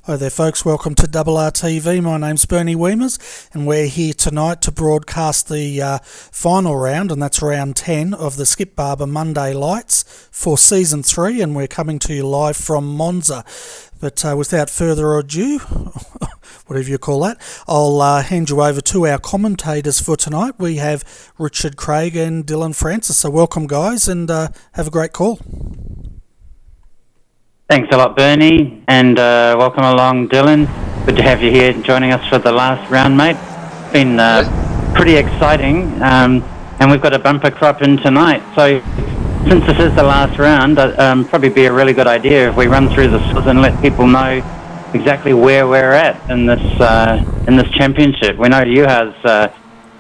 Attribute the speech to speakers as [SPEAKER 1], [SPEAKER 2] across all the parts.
[SPEAKER 1] Hi there folks, welcome to RRTV. My name's Bernie Weemers and we're here tonight to broadcast the final round, and that's round 10 of the Skip Barber Monday Lights for Season 3, and we're coming to you live from Monza. But without further ado, whatever you call that, I'll hand you over to our commentators for tonight. We have Richard Craig and Dylan Francis, so welcome guys, and have a great call.
[SPEAKER 2] Thanks a lot, Bernie, and welcome along, Dylan. Good to have you here joining us for the last round, mate. It's been pretty exciting, and we've got a bumper crop in tonight. So, since this is the last round, probably be a really good idea if we run through the scores and let people know exactly where we're at in this championship. We know Juha's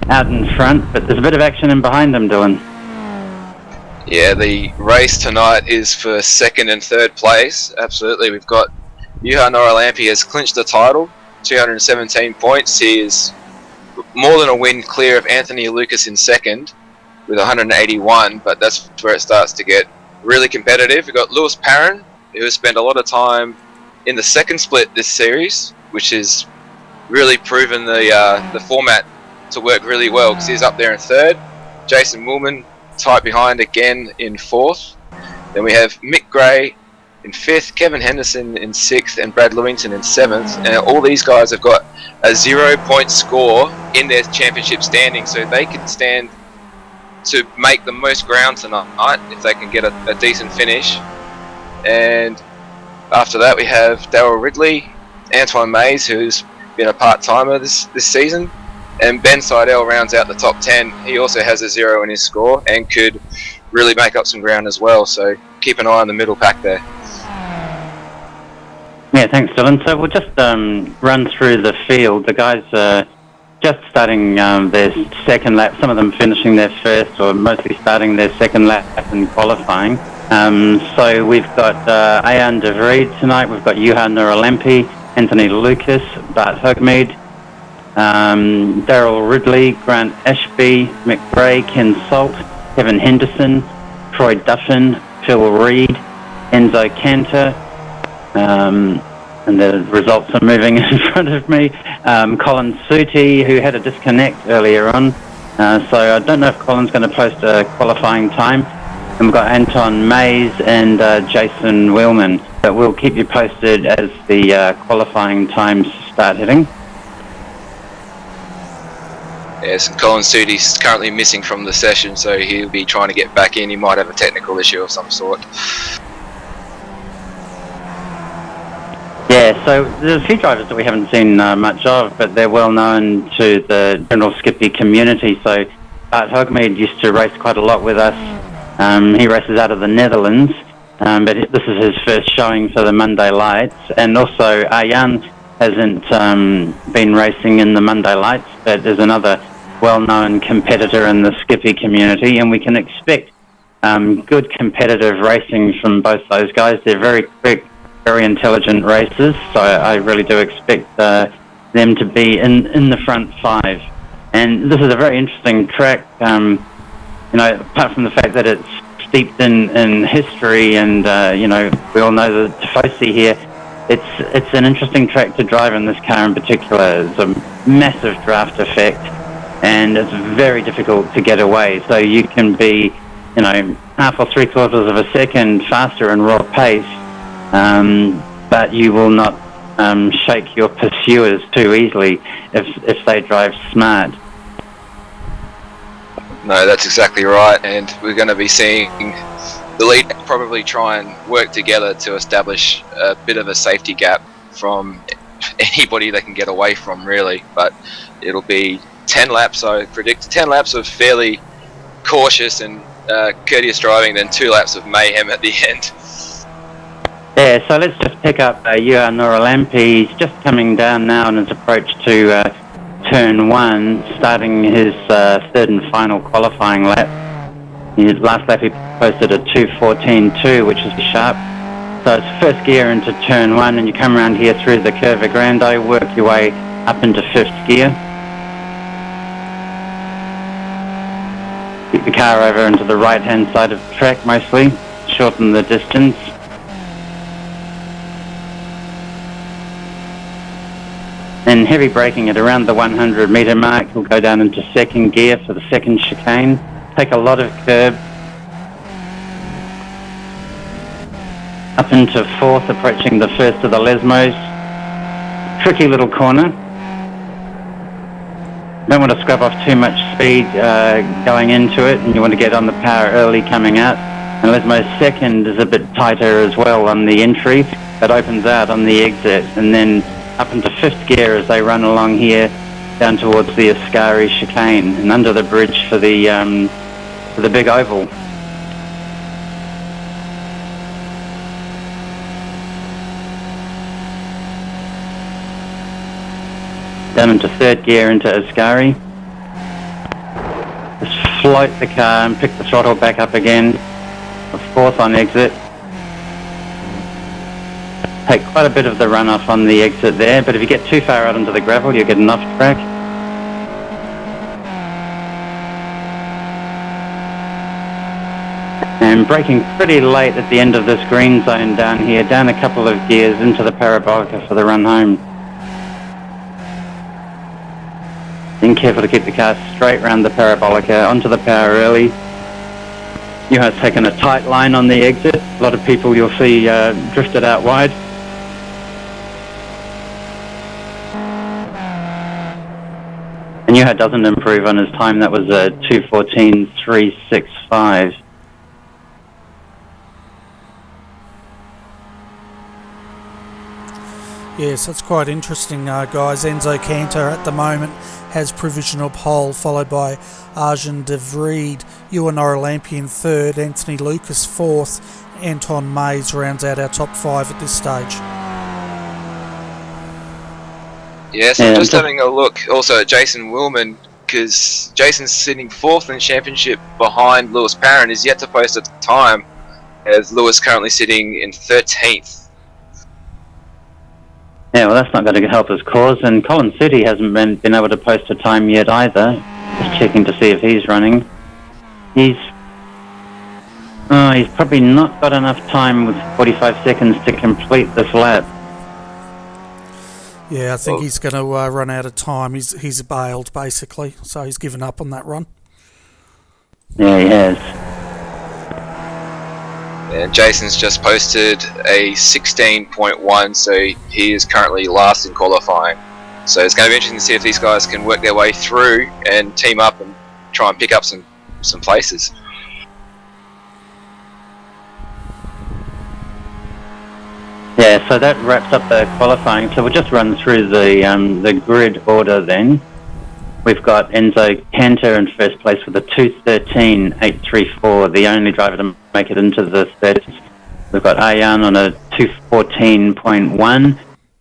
[SPEAKER 2] out in front, but there's a bit of action in behind them, Dylan.
[SPEAKER 3] Yeah, the race tonight is for second and third place. Absolutely. We've got Juha Noralampi has clinched the title, 217 points. He is more than a win clear of Anthony Lucas in second with 181, but that's where it starts to get really competitive. We've got Lewis Parron, who has spent a lot of time in the second split this series, which has really proven the format to work really well because he's up there in third. Jason Woolman tight behind again in fourth. Then we have Mick Gray in fifth, Kevin Henderson in sixth, and Brad Lewington in seventh. And all these guys have got a 0-point score in their championship standing, so they can stand to make the most ground tonight if they can get a decent finish. And after that we have Darryl Ridley, Antoine Mays, who's been a part-timer this season, and Ben Seidel rounds out the top 10. He also has a 0 in his score and could really make up some ground as well. So keep an eye on the middle pack there.
[SPEAKER 2] Yeah, thanks, Dylan. So we'll just run through the field. The guys are just starting their second lap. Some of them finishing their first, or mostly starting their second lap in qualifying. So we've got Ayan de Vries tonight. We've got Juha Noralampi, Anthony Lucas, Bart Hoogmeade, Darryl Ridley, Grant Ashby, Mick Gray, Ken Salt, Kevin Henderson, Troy Duffin, Phil Reed, Enzo Cantor, and the results are moving in front of me. Colin Suti, who had a disconnect earlier on, so I don't know if Colin's going to post a qualifying time. And we've got Anton Mays and Jason Wheelman, but we'll keep you posted as the qualifying times start hitting.
[SPEAKER 3] Yes, and Colin Suti's currently missing from the session, so he'll be trying to get back in. He might have a technical issue of some sort.
[SPEAKER 2] Yeah, so there's a few drivers that we haven't seen much of, but they're well known to the general Skippy community. So Bart Hoogmeade used to race quite a lot with us. He races out of the Netherlands, but this is his first showing for the Monday Lights. And also Ayan hasn't been racing in the Monday Lights, but is another well-known competitor in the Skippy community, and we can expect good competitive racing from both those guys. They're very quick, very intelligent racers, so I really do expect them to be in the front five. And this is a very interesting track, apart from the fact that it's steeped in history, and we all know the Tifosi here. It's an interesting track to drive in this car in particular. It's a massive draft effect, and it's very difficult to get away. So you can be, half or 3/4 of a second faster in raw pace, but you will not shake your pursuers too easily if they drive smart.
[SPEAKER 3] No, that's exactly right, and we're going to be seeing the lead probably try and work together to establish a bit of a safety gap from anybody they can get away from, really. But it'll be 10 laps, I predict 10 laps of fairly cautious and courteous driving, then 2 laps of mayhem at the end.
[SPEAKER 2] Yeah, so let's just pick up Juha Noralampi. He's just coming down now on his approach to turn 1, starting his third and final qualifying lap. His last lap he posted a 2:14.2, which is sharp. So it's first gear into turn 1, and you come around here through the Curva Grande, work your way up into 5th gear. Keep the car over into the right-hand side of the track mostly, shorten the distance. and heavy braking at around the 100 metre mark. He'll go down into second gear for the second chicane, take a lot of curb, up into fourth, approaching the first of the Lesmos. Tricky little corner. Don't want to scrub off too much speed going into it, and you want to get on the power early coming out. And Lesmo's second is a bit tighter as well on the entry, but opens out on the exit, and then up into fifth gear as they run along here down towards the Ascari chicane and under the bridge for the big oval. Down into third gear into Ascari. Just float the car and pick the throttle back up again. Fourth on exit. Take quite a bit of the runoff on the exit there, but if you get too far out into the gravel, you'll get an off track. And braking pretty late at the end of this green zone down here, down a couple of gears into the parabolica for the run home. Being careful to keep the car straight round the parabolica, onto the power early. You have taken a tight line on the exit. A lot of people you'll see drifted out wide. And Yuha doesn't improve on his time. That was a 2:14.365.
[SPEAKER 1] Yes, that's quite interesting, guys. Enzo Cantor at the moment has provisional pole, followed by Arjen de Vries, Ewan Oralampian third, Anthony Lucas fourth, Anton Mays rounds out our top five at this stage.
[SPEAKER 3] Yes, I'm just having a look also at Jason Willman, because Jason's sitting fourth in the championship behind Lewis Parent, is yet to post a time, as Lewis currently sitting in 13th.
[SPEAKER 2] Yeah, well, that's not going to help his cause, and Colin City hasn't been able to post a time yet either. Just checking to see if he's running. He's probably not got enough time with 45 seconds to complete this lap.
[SPEAKER 1] Yeah, I think he's going to run out of time. He's bailed, basically, so he's given up on that run.
[SPEAKER 2] Yeah, he has.
[SPEAKER 3] And Jason's just posted a 16.1, so he is currently last in qualifying. So it's going to be interesting to see if these guys can work their way through and team up and try and pick up some places.
[SPEAKER 2] Yeah, so that wraps up the qualifying. So we'll just run through the grid order then. We've got Enzo Cantor in first place with a 2:13.834, the only driver to make it into the 30s. We've got Ayan on a 2:14.1,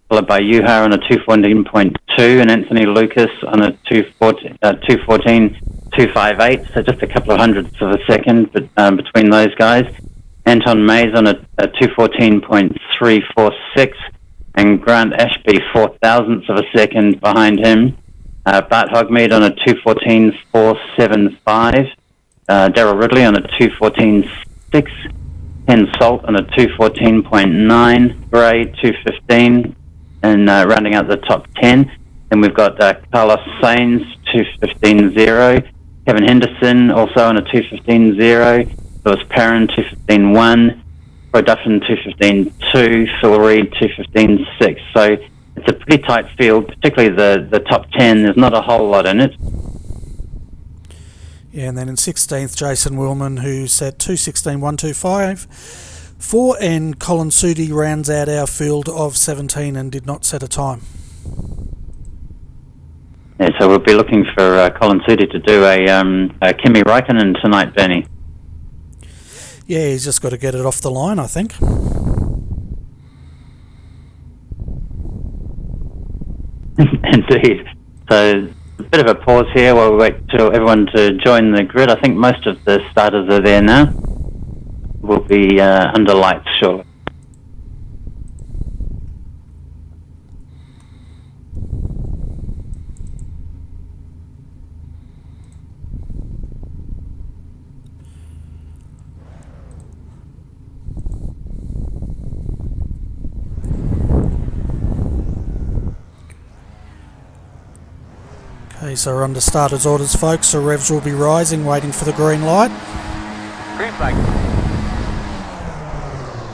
[SPEAKER 2] followed by Yuha on a 2:14.2, and Anthony Lucas on a 2:14.258, so just a couple of hundredths of a second between those guys. Anton Mays on a 2:14.346, and Grant Ashby 4,000ths of a second behind him. Bart Hogmead on a 2:14.475, Darryl Ridley on a 2:14.6, Ken Salt on a 2:14.9, Gray 2:15, and rounding out the top 10. Then we've got Carlos Sainz 2:15.0, Kevin Henderson also on a 2:15.0, Lewis Perrin 2:15.1, Roy Duffin 2:15.2, Phil Reed 2:15.6. So it's a pretty tight field, particularly the top 10. There's not a whole lot in it.
[SPEAKER 1] Yeah, and then in 16th, Jason Willman, who's at 2:16.125. 4, and Colin Sudi rounds out our field of 17 and did not set a time.
[SPEAKER 2] Yeah, so we'll be looking for Colin Sudi to do a Kimi Räikkönen tonight, Bernie.
[SPEAKER 1] Yeah, he's just got to get it off the line, I think.
[SPEAKER 2] Indeed. So a bit of a pause here while we wait till everyone to join the grid. I think most of the starters are there now. We'll be under lights shortly.
[SPEAKER 1] Okay, so we're under starter's orders, folks, so revs will be rising, waiting for the green light.
[SPEAKER 4] Green flag.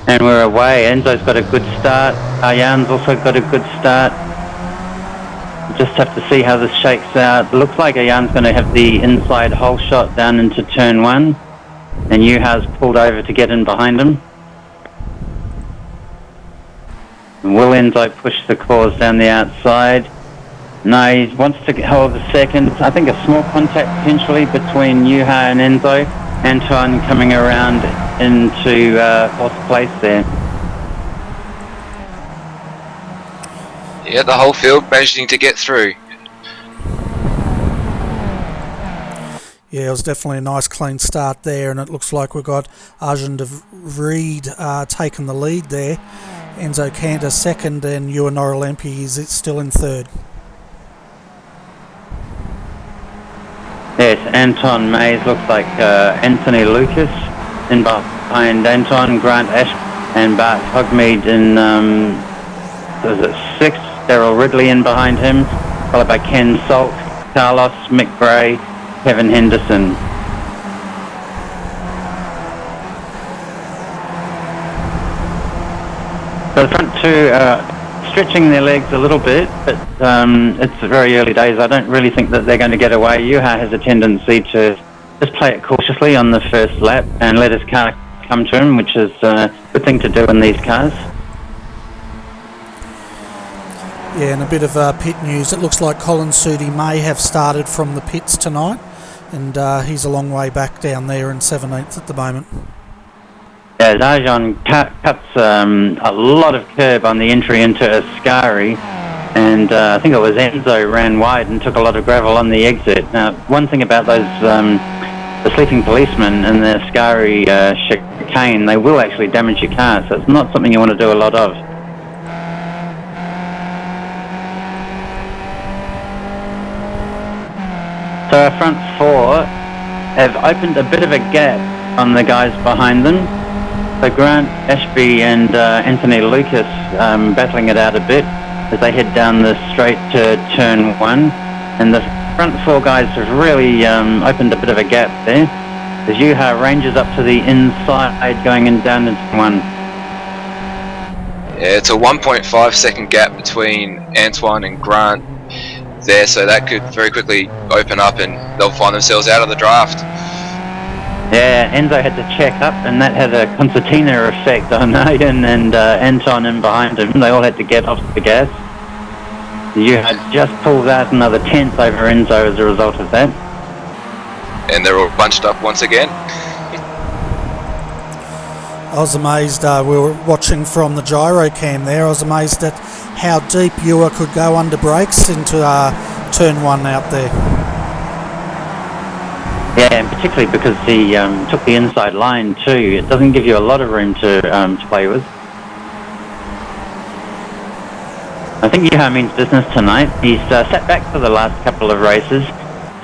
[SPEAKER 2] And we're away. Enzo's got a good start. Arjan's also got a good start. Just have to see how this shakes out. Looks like Arjan's going to have the inside hole shot down into turn 1. And Juha's pulled over to get in behind him. And will Enzo push the cause down the outside? No, he wants to hold the second. I think a small contact potentially between Juha and Enzo. Anton coming around into 4th place there.
[SPEAKER 3] Yeah, the whole field managing to get through.
[SPEAKER 1] Yeah, it was definitely a nice clean start there, and it looks like we've got Arjun de Reed taking the lead there. Enzo Cantor second, and Ewan Noralempi is still in third.
[SPEAKER 2] Yes, Anton Mays looks like Anthony Lucas in behind Anton, Grant Ash and Bart Hogmead in 6th. Daryl Ridley in behind him, followed by Ken Salt, Carlos, Mick Bray, Kevin Henderson. So the front two stretching their legs a little bit, but it's very early days. I don't really think that they're going to get away. Juha has a tendency to just play it cautiously on the first lap and let his car come to him, which is a good thing to do in these cars.
[SPEAKER 1] Yeah, and a bit of pit news. It looks like Colin Sudi may have started from the pits tonight, and he's a long way back down there in 17th at the moment.
[SPEAKER 2] Yeah, Arjun cuts a lot of curb on the entry into Ascari, and I think it was Enzo ran wide and took a lot of gravel on the exit. Now, one thing about those the sleeping policemen and the Ascari chicane, they will actually damage your car, so it's not something you want to do a lot of. So our front 4 have opened a bit of a gap on the guys behind them. So Grant Ashby and Anthony Lucas battling it out a bit as they head down the straight to turn 1. And the front 4 guys have really opened a bit of a gap there as Juha ranges up to the inside going in down into 1.
[SPEAKER 3] Yeah, it's a 1.5 second gap between Antoine and Grant there, so that could very quickly open up and they'll find themselves out of the draft.
[SPEAKER 2] Yeah, Enzo had to check up, and that had a concertina effect on Ian and Anton in behind him. They all had to get off the gas. You had just pulled out another 10th over Enzo as a result of that.
[SPEAKER 3] And they're all bunched up once again.
[SPEAKER 1] I was amazed, we were watching from the gyro cam there, I was amazed at how deep Ewer could go under brakes into turn 1 out there.
[SPEAKER 2] Yeah, and particularly because he took the inside line too. It doesn't give you a lot of room to play with. I think Juha means business tonight. He's sat back for the last couple of races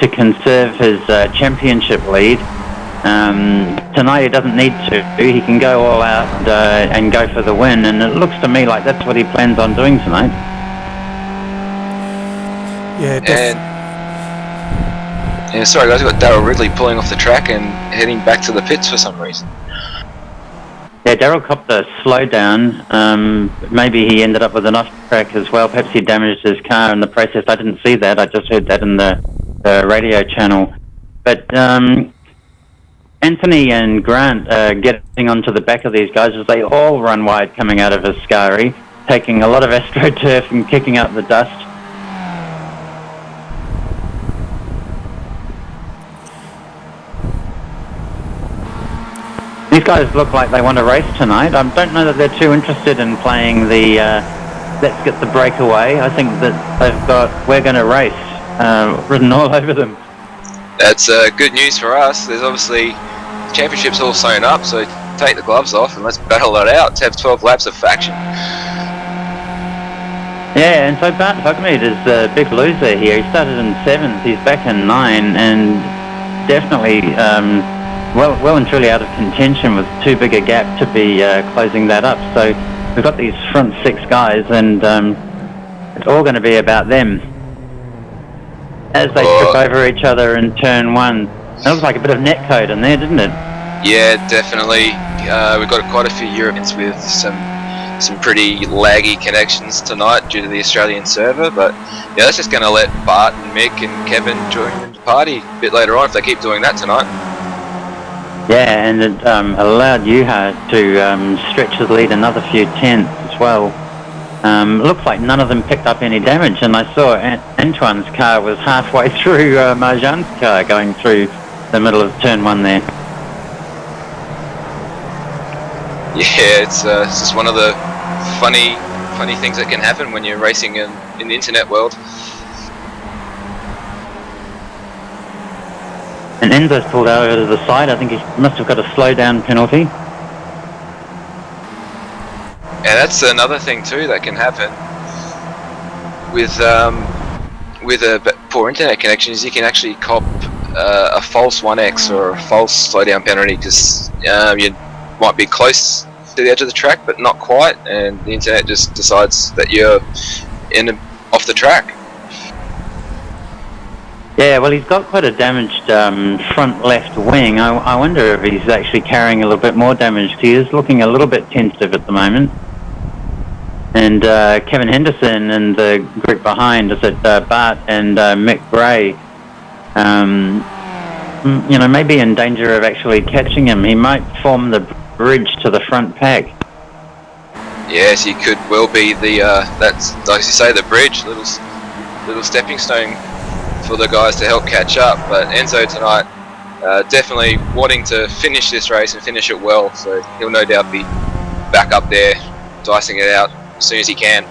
[SPEAKER 2] to conserve his championship lead. Tonight he doesn't need to. He can go all out and go for the win, and it looks to me like that's what he plans on doing tonight.
[SPEAKER 1] Yeah,
[SPEAKER 3] and sorry guys, we've got Daryl Ridley pulling off the track and heading back to the pits for some reason.
[SPEAKER 2] Yeah, Daryl copped a slowdown. Maybe he ended up with an off-track as well. Perhaps he damaged his car in the process. I didn't see that. I just heard that in the radio channel. But Anthony and Grant are getting onto the back of these guys as they all run wide coming out of Ascari, taking a lot of AstroTurf and kicking up the dust. These guys look like they want to race tonight. I don't know that they're too interested in playing the let's get the breakaway. I think that they've got we're going to race written all over them.
[SPEAKER 3] That's good news for us. There's obviously the championship's all sewn up, so take the gloves off and let's battle it out to have 12 laps of faction.
[SPEAKER 2] Yeah, and so Bart Hogmead is the big loser here. He started in 7th, he's back in 9, and definitely well and truly out of contention with too big a gap to be closing that up. So we've got these front 6 guys, and it's all going to be about them. as they trip over each other in turn 1. That was like a bit of netcode in there, didn't it?
[SPEAKER 3] Yeah, definitely. We've got quite a few Europeans with some pretty laggy connections tonight due to the Australian server, but yeah, that's just going to let Bart and Mick and Kevin join the party a bit later on if they keep doing that tonight.
[SPEAKER 2] Yeah, and it allowed Juha to stretch his lead another few tenths as well. Looks like none of them picked up any damage, and I saw Antoine's car was halfway through Marjan's car going through the middle of turn 1 there.
[SPEAKER 3] Yeah, it's just one of the funny things that can happen when you're racing in the internet world.
[SPEAKER 2] And Enzo's pulled over to the side. I think he must have got a slowdown penalty.
[SPEAKER 3] Yeah, that's another thing too that can happen with a poor internet connection, is you can actually cop a false 1x or a false slowdown penalty because you might be close to the edge of the track but not quite, and the internet just decides that you're off the track.
[SPEAKER 2] Yeah, well, he's got quite a damaged front left wing. I wonder if he's actually carrying a little bit more damage. He is looking a little bit tentative at the moment. And Kevin Henderson and the group behind, is it Bart and Mick Gray, may be in danger of actually catching him. He might form the bridge to the front pack.
[SPEAKER 3] Yes, he could well be that's, like you say, the bridge, little stepping stone for the guys to help catch up. But Enzo tonight definitely wanting to finish this race and finish it well, so he'll no doubt be back up there dicing it out as soon as he can.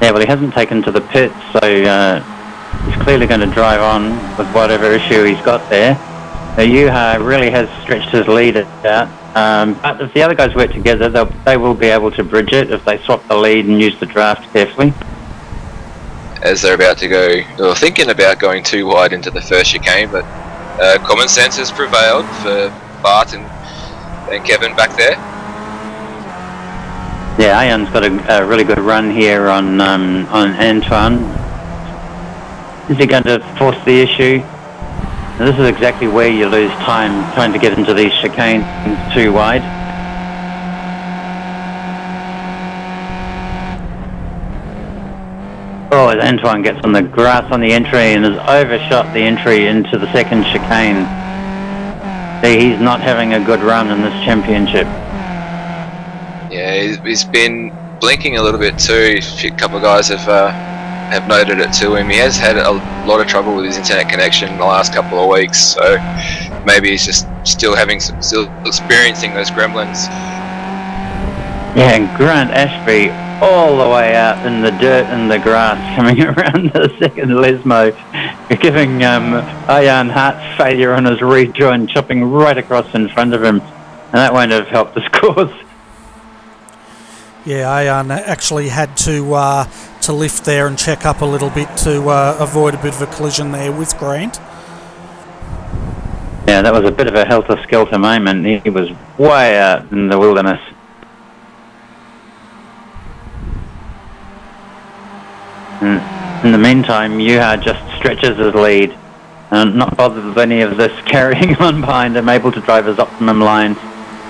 [SPEAKER 2] Yeah, well, he hasn't taken to the pits, so he's clearly going to drive on with whatever issue he's got there. Juha really has stretched his lead out, but if the other guys work together, they will be able to bridge it if they swap the lead and use the draft carefully.
[SPEAKER 3] As they're about to go, or thinking about going too wide into the first chicane, but common sense has prevailed for Bart and Kevin back there.
[SPEAKER 2] Yeah, Ayan's got a really good run here on Antoine. Is he going to force the issue? Now, this is exactly where you lose time trying to get into these chicanes too wide. Oh, as Antoine gets on the grass on the entry and has overshot the entry into the second chicane. He's not having a good run in this championship.
[SPEAKER 3] Yeah, he's been blinking a little bit too. A couple of guys have noted it to him. He has had a lot of trouble with his internet connection in the last couple of weeks, so maybe he's just still experiencing those gremlins.
[SPEAKER 2] Yeah, and Grant Ashby all the way out in the dirt and the grass coming around the second Lesmo, giving Ayan heart failure on his rejoin, chopping right across in front of him, and that won't have helped his cause.
[SPEAKER 1] Yeah, Ayan actually had to lift there and check up a little bit to avoid a bit of a collision there with Grant.
[SPEAKER 2] Yeah, that was a bit of a helter-skelter moment. He was way out in the wilderness. In the meantime, Juha just stretches his lead, not bothered with any of this carrying on behind him, able to drive his optimum line.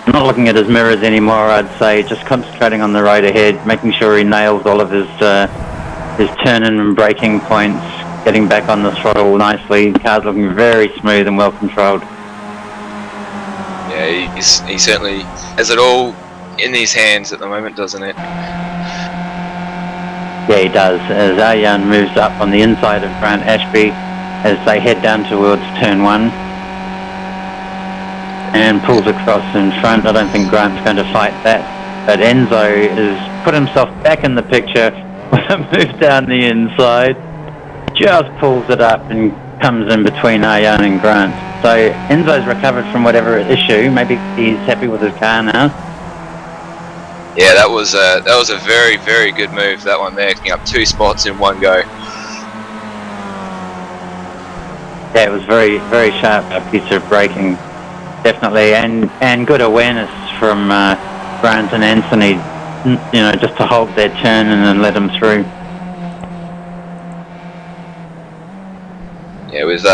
[SPEAKER 2] Not looking at his mirrors anymore, I'd say, just concentrating on the road ahead, making sure he nails all of his turning and braking points, getting back on the throttle nicely. The car's looking very smooth and well controlled.
[SPEAKER 3] Yeah, he certainly has it all in his hands at the moment, doesn't it?
[SPEAKER 2] Yeah, he does, as Ayan moves up on the inside of Grant Ashby as they head down towards turn 1. And pulls across in front. I don't think Grant's going to fight that. But Enzo has put himself back in the picture with a move down the inside. Just pulls it up and comes in between Ayan and Grant. So Enzo's recovered from whatever issue. Maybe he's happy with his car now.
[SPEAKER 3] Yeah, that was a very, very good move, that one there, getting up 2 spots in one go.
[SPEAKER 2] Yeah, it was very, very sharp piece of braking. Definitely, and good awareness from Grant and Anthony, just to hold their turn and then let them through.
[SPEAKER 3] Yeah, with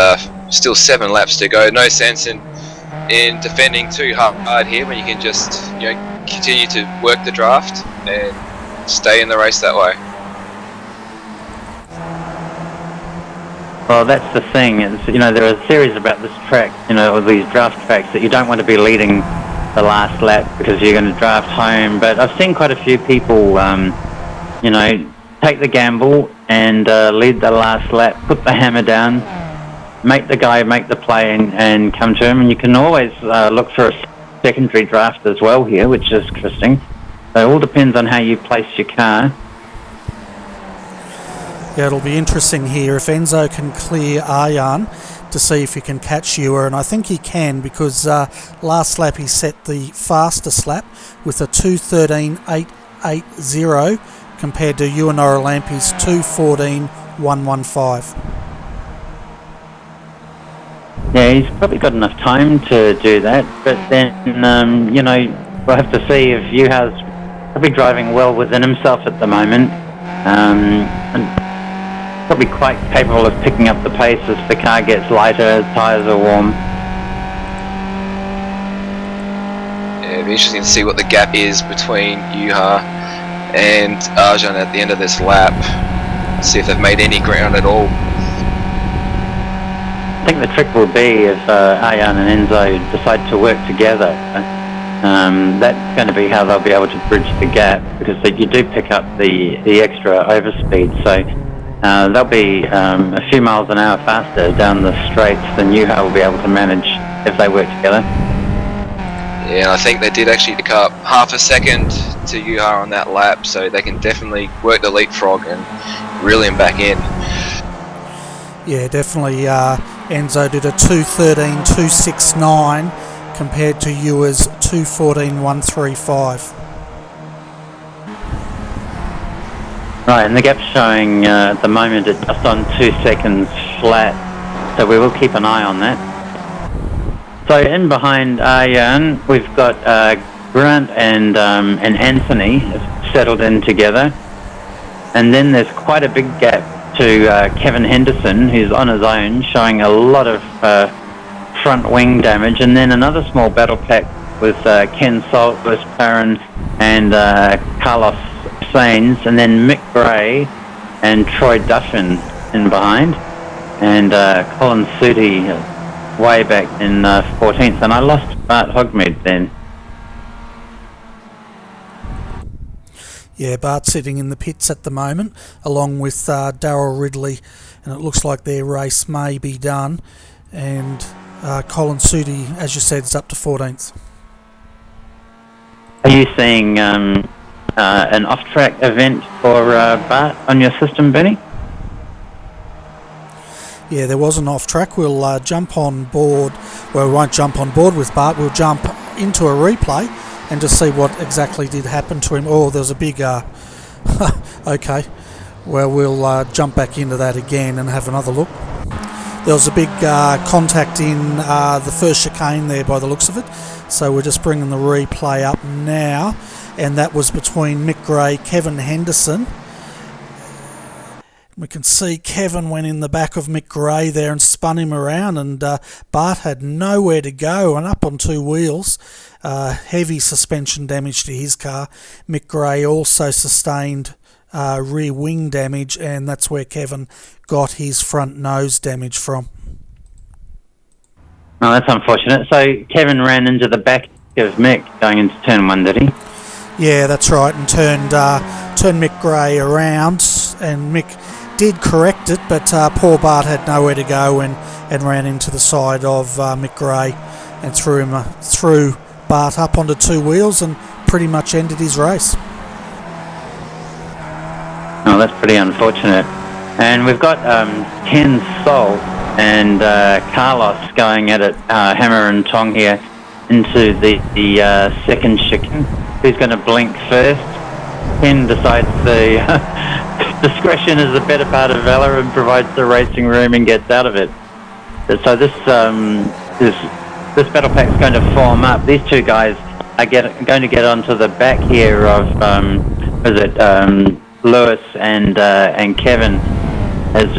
[SPEAKER 3] still 7 laps to go, no sense in defending too hard here when you can just continue to work the draft and stay in the race that way.
[SPEAKER 2] Well, that's the thing. It's, there are a series about this track, or these draft tracks, that you don't want to be leading the last lap because you're going to draft home. But I've seen quite a few people, take the gamble and lead the last lap, put the hammer down, make the guy make the play and come to him. And you can always look for a secondary draft as well here, which is interesting. So it all depends on how you place your car.
[SPEAKER 1] Yeah, it'll be interesting here if Enzo can clear Arjan to see if he can catch Ewer, and I think he can because last lap he set the fastest lap with a 2:13.880 compared to Ewan Oralampi's 2:14.115.
[SPEAKER 2] Yeah, he's probably got enough time to do that, but then, we'll have to see if Juha's probably driving well within himself at the moment, and probably quite capable of picking up the pace as the car gets lighter, as tyres are warm.
[SPEAKER 3] Yeah, it'll be interesting to see what the gap is between Juha and Arjan at the end of this lap. See if they've made any ground at all.
[SPEAKER 2] I think the trick will be if Arjan and Enzo decide to work together. That's going to be how they'll be able to bridge the gap, because you do pick up the extra overspeed. So they'll be a few miles an hour faster down the straights than Juha will be able to manage if they work together.
[SPEAKER 3] Yeah, I think they did actually pick up half a second to Juha on that lap, so they can definitely work the leapfrog and reel him back in.
[SPEAKER 1] Yeah, definitely. Enzo did a 2:13.269 compared to Ewer's 2:14.135.
[SPEAKER 2] Right, and the gap's showing at the moment at just on 2 seconds flat, so we will keep an eye on that. So in behind Arjan, we've got Grant and Anthony settled in together, and then there's quite a big gap to Kevin Henderson, who's on his own, showing a lot of front wing damage, and then another small battle pack with Ken Salt, Lewis Parran, and Carlos Sainz, and then Mick Gray and Troy Duffin in behind, and Colin Sooty way back in 14th, and I lost Bart Hogmead then.
[SPEAKER 1] Yeah, Bart's sitting in the pits at the moment, along with Darryl Ridley, and it looks like their race may be done. And Colin Sooty, as you said, is up to 14th.
[SPEAKER 2] Are you seeing an off-track event for Bart on your system, Benny?
[SPEAKER 1] Yeah, there was an off-track. We'll jump on board. Well, we won't jump on board with Bart. We'll jump into a replay and just see what exactly did happen to him. Oh, there was a big... okay. Well, we'll jump back into that again and have another look. There was a big contact in the first chicane there by the looks of it. So we're just bringing the replay up now. And that was between Mick Gray, Kevin Henderson. We can see Kevin went in the back of Mick Gray there and spun him around, and Bart had nowhere to go and up on 2 wheels. Heavy suspension damage to his car. Mick Gray also sustained rear wing damage, and that's where Kevin got his front nose damage from.
[SPEAKER 2] Oh, that's unfortunate. So Kevin ran into the back of Mick going into turn 1, did he?
[SPEAKER 1] Yeah, that's right, and turned Mick Gray around, and Mick did correct it, but poor Bart had nowhere to go and ran into the side of Mick Gray and threw Bart up onto 2 wheels and pretty much ended his race.
[SPEAKER 2] Oh, that's pretty unfortunate. And we've got Ken Salt and Carlos going at it hammer and tong here into the second chicane. Who's going to blink first? Ken decides the discretion is the better part of valor and provides the racing room and gets out of it. So this battle pack is going to form up. These 2 guys are going to get onto the back here of Lewis and Kevin, as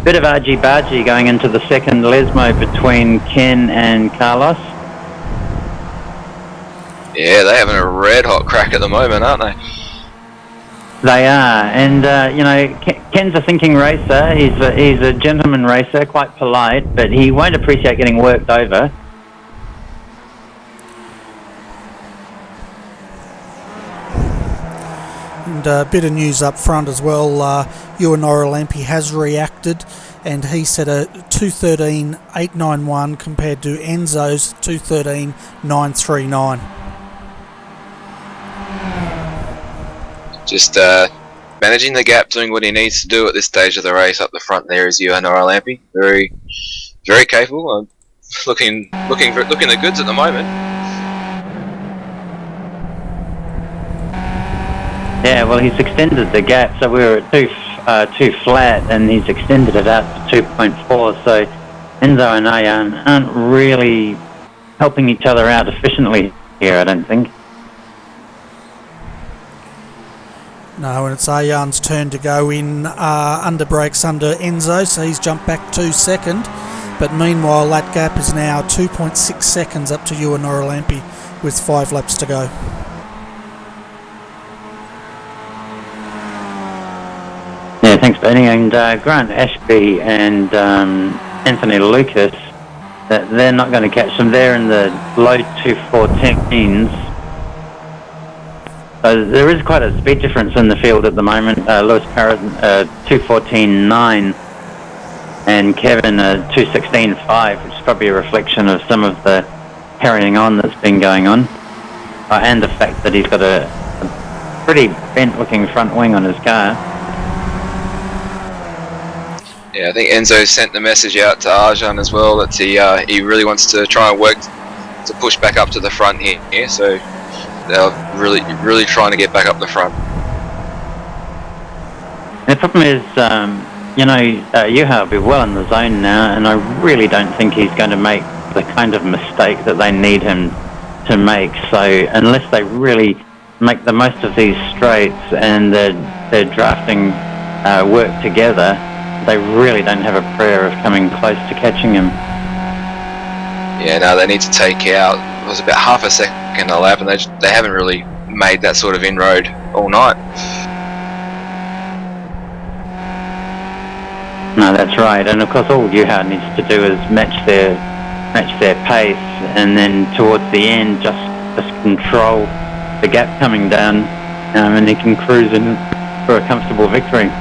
[SPEAKER 2] bit of argy-bargy going into the second Lesmo between Ken and Carlos.
[SPEAKER 3] Yeah, they're having a red-hot crack at the moment, aren't they?
[SPEAKER 2] They are, and Ken's a thinking racer. He's a gentleman racer, quite polite, but he won't appreciate getting worked over.
[SPEAKER 1] And a bit of news up front as well, Ewan Lampe has reacted, and he set a 2:13.891 compared to Enzo's 2:13.939.
[SPEAKER 3] Just managing the gap, doing what he needs to do at this stage of the race. Up the front there is Ewan Lampe, very, very capable. Looking the goods at the moment.
[SPEAKER 2] Yeah, well, he's extended the gap, so we were at two flat, and he's extended it out to 2.4. So Enzo and Ayan aren't really helping each other out efficiently here, I don't think.
[SPEAKER 1] No, and it's Ayan's turn to go in under brakes under Enzo, so he's jumped back to second. But meanwhile, that gap is now 2.6 seconds up to Ewan Lampe with 5 laps to go.
[SPEAKER 2] Yeah, thanks, Bernie. And Grant Ashby and Anthony Lucas, they're not going to catch them. They're in the low 2.14s. So there is quite a speed difference in the field at the moment. Lewis Parrott 2.14.9 and Kevin 2.16.5, which is probably a reflection of some of the carrying on that's been going on. And the fact that he's got a pretty bent-looking front wing on his car.
[SPEAKER 3] Yeah, I think Enzo sent the message out to Arjan as well that he really wants to try and work to push back up to the front here. So they're really trying to get back up the front.
[SPEAKER 2] The problem is, Juha will be well in the zone now, and I really don't think he's going to make the kind of mistake that they need him to make. So unless they really make the most of these straights and they're drafting work together, they really don't have a prayer of coming close to catching him.
[SPEAKER 3] Yeah, no, they need to take out, it was about half a second a lap, and they haven't really made that sort of inroad all night.
[SPEAKER 2] No, that's right, and of course all Juha needs to do is match their pace, and then towards the end just control the gap coming down, and he can cruise in for a comfortable victory.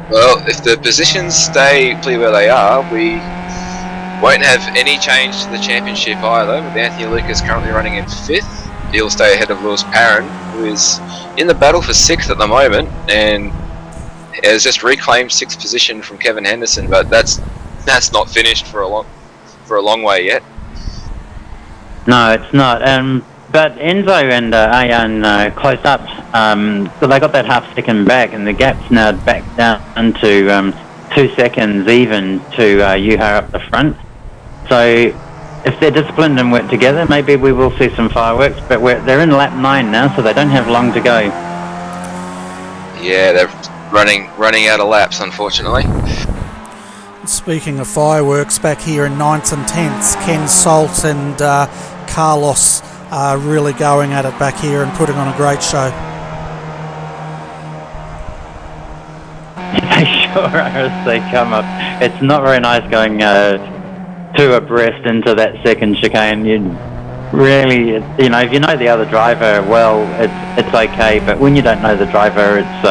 [SPEAKER 3] Well, if the positions stay clear where they are, we won't have any change to the championship either, with Anthony Lucas currently running in 5th. He'll stay ahead of Lewis Parron, who is in the battle for 6th at the moment, and has just reclaimed 6th position from Kevin Henderson, but that's not finished for a long way yet. No,
[SPEAKER 2] it's not. But Enzo and Ayan close up, so they got that half second back, and the gap's now back down to 2 seconds even to Juha up the front. So if they're disciplined and work together, maybe we will see some fireworks, but they're in lap 9 now, so they don't have long to go.
[SPEAKER 3] Yeah, they're running out of laps, unfortunately.
[SPEAKER 1] Speaking of fireworks, back here in 9th and 10th, Ken Salt and Carlos are really going at it back here and putting on a great show.
[SPEAKER 2] They sure are as they come up. It's not very nice going two abreast into that second chicane. You really, if you know the other driver well, it's okay, but when you don't know the driver, it's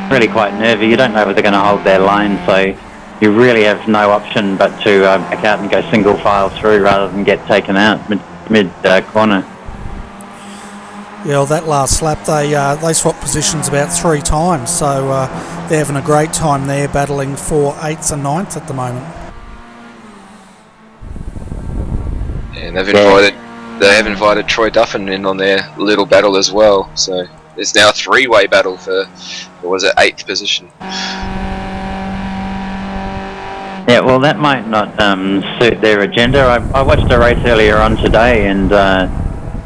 [SPEAKER 2] really quite nervy. You don't know whether they're going to hold their line, so you really have no option but to back out and go single file through rather than get taken out mid corner.
[SPEAKER 1] Yeah, well, that last lap they swapped positions about 3 times, so they're having a great time there, battling for 8th and 9th at the moment.
[SPEAKER 3] And they have invited Troy Duffin in on their little battle as well. So there's now a 3-way battle for 8th position.
[SPEAKER 2] Yeah, well, that might not suit their agenda. I watched a race earlier on today, and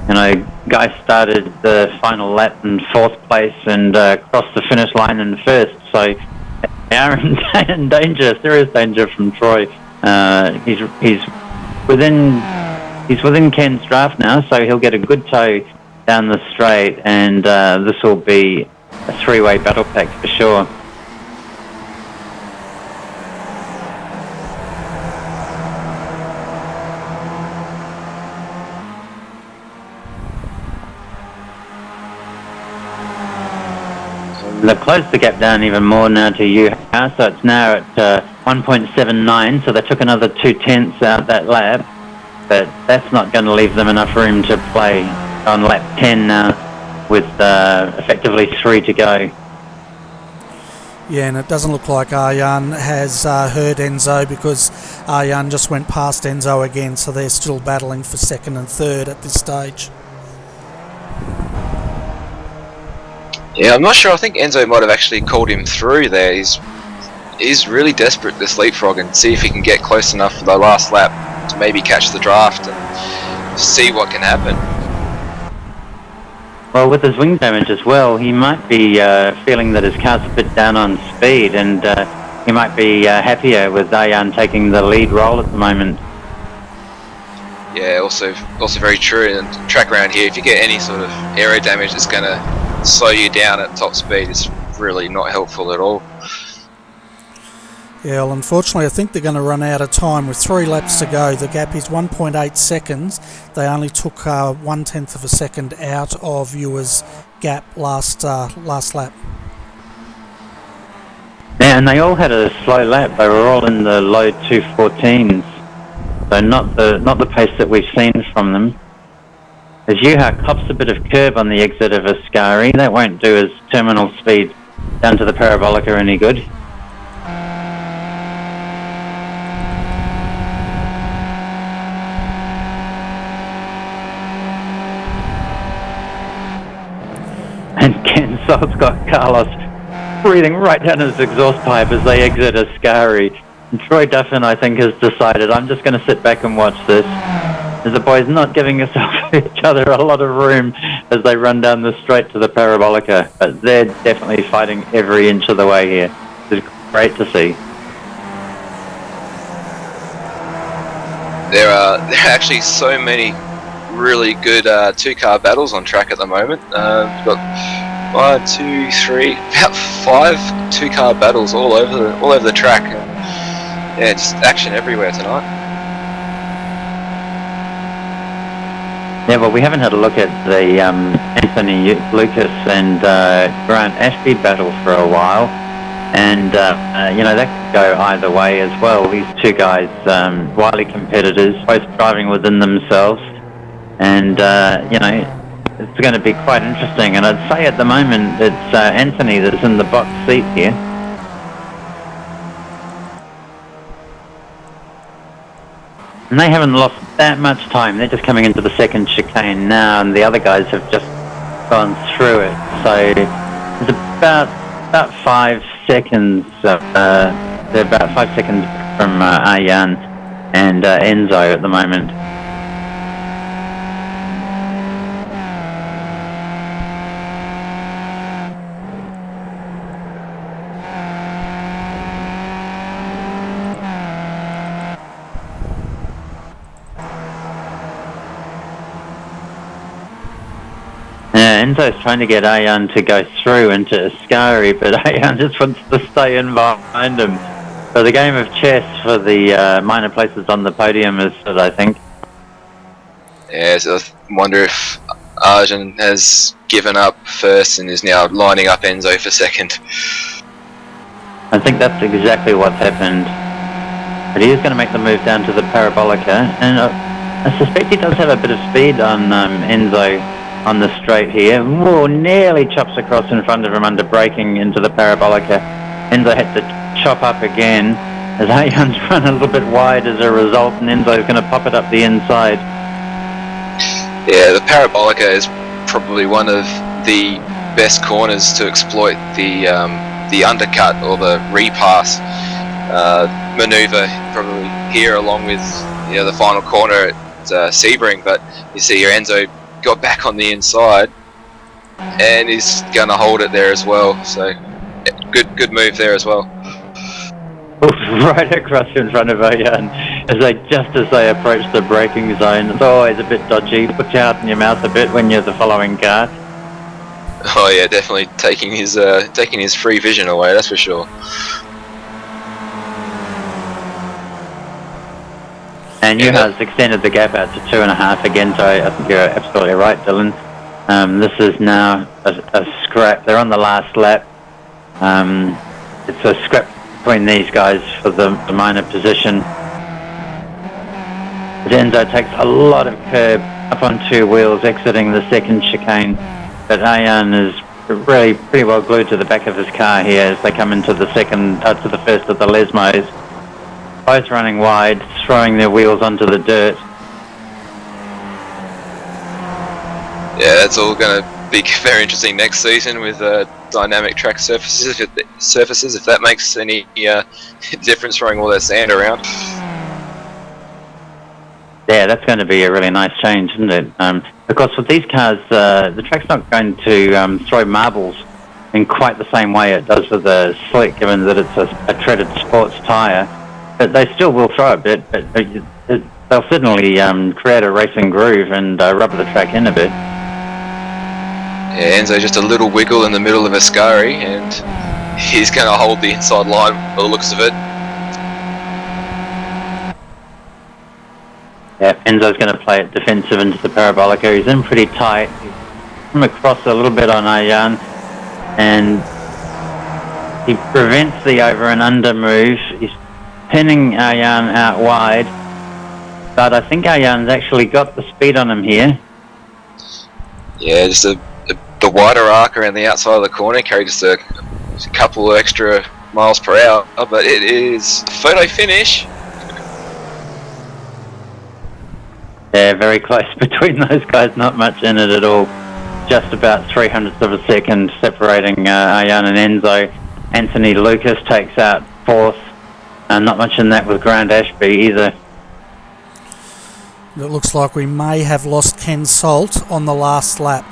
[SPEAKER 2] Guy started the final lap in 4th place and crossed the finish line in 1st. So they are in danger, serious danger from Troy. He's within Ken's draft now, so he'll get a good tow down the straight, and this will be a 3-way battle pack for sure. They've closed the gap down even more now to Yuha, so it's now at 1.79, so they took another 0.2 out that lap, but that's not going to leave them enough room to play on lap 10 now with effectively 3 to go.
[SPEAKER 1] Yeah, and it doesn't look like Arjan has heard Enzo, because Arjan just went past Enzo again, so they're still battling for 2nd and 3rd at this stage.
[SPEAKER 3] Yeah, I'm not sure. I think Enzo might have actually called him through there. He's really desperate, this leapfrog, and see if he can get close enough for the last lap to maybe catch the draft and see what can happen.
[SPEAKER 2] Well, with his wing damage as well, he might be feeling that his car's a bit down on speed, and he might be happier with Arjan taking the lead role at the moment.
[SPEAKER 3] Yeah, also very true. And track around here, if you get any sort of aero damage, it's going to slow you down at top speed. It's really not helpful at all.
[SPEAKER 1] Yeah, well, unfortunately, I think they're going to run out of time with 3 laps to go. The gap is 1.8 seconds. They only took 1/10 of a second out of Ewer's gap last lap.
[SPEAKER 2] Yeah, and they all had a slow lap. They were all in the low 2:14s, so not the pace that we've seen from them. As Yuha cops a bit of curb on the exit of Ascari, that won't do his terminal speed down to the Parabolica any good. And Ken Salt's got Carlos breathing right down his exhaust pipe as they exit Ascari. And Troy Duffin, I think, has decided, I'm just going to sit back and watch this, as the boys not giving each other a lot of room as they run down the straight to the Parabolica. But they're definitely fighting every inch of the way here. It's great to see.
[SPEAKER 3] There are actually so many really good 2-car battles on track at the moment. We've got 1, 2, 3, about 5 2-car battles all over the track. Yeah, just action everywhere tonight.
[SPEAKER 2] Yeah, well, we haven't had a look at the Anthony Lucas and Grant Ashby battle for a while, and that could go either way as well. These two guys, wily competitors, both driving within themselves, and it's going to be quite interesting. And I'd say at the moment it's Anthony that's in the box seat here. And they haven't lost that much time. They're just coming into the second chicane now, and the other guys have just gone through it. So it's about 5 seconds. They're about 5 seconds from Arjan and Enzo at the moment. Enzo's trying to get Arjan to go through into Ascari, but Arjan just wants to stay in behind him. So the game of chess for the minor places on the podium is stood, I think.
[SPEAKER 3] Yeah, so I wonder if Arjan has given up first and is now lining up Enzo for second.
[SPEAKER 2] I think that's exactly what's happened. But he is going to make the move down to the Parabolica, and I suspect he does have a bit of speed on Enzo on the straight here. Whoa, nearly chops across in front of him under braking into the Parabolica. Enzo had to chop up again as Arjan's run a little bit wide as a result, and Enzo's going to pop it up the inside.
[SPEAKER 3] Yeah, the Parabolica is probably one of the best corners to exploit the undercut or the repass maneuver probably here, along with the final corner at Sebring. But you see here Enzo got back on the inside, and he's going to hold it there as well. So good move there as well.
[SPEAKER 2] Right across in front of Ayan as they approach the braking zone. It's always a bit dodgy. Puts you out in your mouth a bit when you're the following car.
[SPEAKER 3] Oh yeah, definitely taking his free vision away. That's for sure.
[SPEAKER 2] And you has extended the gap out to 2.5 again. So I think you're absolutely right, Dylan. This is now a scrap. They're on the last lap. It's a scrap between these guys for the minor position. Enzo takes a lot of curb up on 2 wheels, exiting the second chicane, but Ayan is really pretty well glued to the back of his car here as they come into the first of the Lesmos. Both running wide, throwing their wheels onto the dirt.
[SPEAKER 3] Yeah, that's all going to be very interesting next season with dynamic track surfaces. If that makes any difference, throwing all that sand around.
[SPEAKER 2] Yeah, that's going to be a really nice change, isn't it? Because with these cars, the track's not going to throw marbles in quite the same way it does with the slick, given that it's a treaded sports tyre. But they still will throw a bit, but they'll certainly create a racing groove and rubber the track in a bit.
[SPEAKER 3] Yeah, Enzo just a little wiggle in the middle of Ascari, and he's going to hold the inside line by the looks of it.
[SPEAKER 2] Yeah, Enzo's going to play it defensive into the parabolica. He's in pretty tight. He's come across a little bit on Ayan, and he prevents the over and under move. He's pinning Ayan out wide, but I think Ayan's actually got the speed on him here.
[SPEAKER 3] Yeah, just the wider arc around the outside of the corner carried just a couple of extra miles per hour, but it is photo finish.
[SPEAKER 2] Yeah, very close between those guys, not much in it at all. Just about 0.03 of a second separating Ayan and Enzo. Anthony Lucas takes out 4th. Not much in that with Grant Ashby either.
[SPEAKER 1] It looks like we may have lost Ken Salt on the last lap.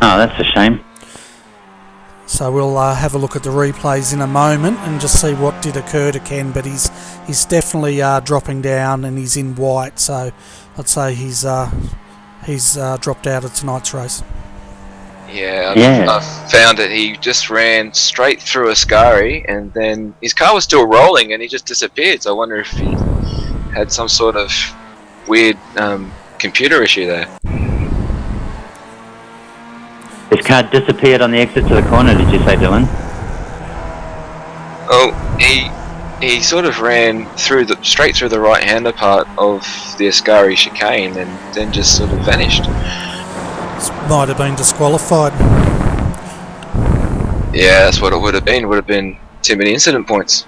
[SPEAKER 2] Oh, that's a shame.
[SPEAKER 1] So we'll have a look at the replays in a moment and just see what did occur to Ken, but he's definitely dropping down and he's in white, so I'd say he's dropped out of tonight's race.
[SPEAKER 3] Yeah, I found that he just ran straight through Ascari, and then his car was still rolling and he just disappeared, so I wonder if he had some sort of weird computer issue there.
[SPEAKER 2] His car disappeared on the exit to the corner, did you say, Dylan?
[SPEAKER 3] Oh, he sort of ran straight through the right-hander part of the Ascari chicane and then just sort of vanished.
[SPEAKER 1] This might have been disqualified.
[SPEAKER 3] Yeah, that's what it would have been. It would have been too many incident points.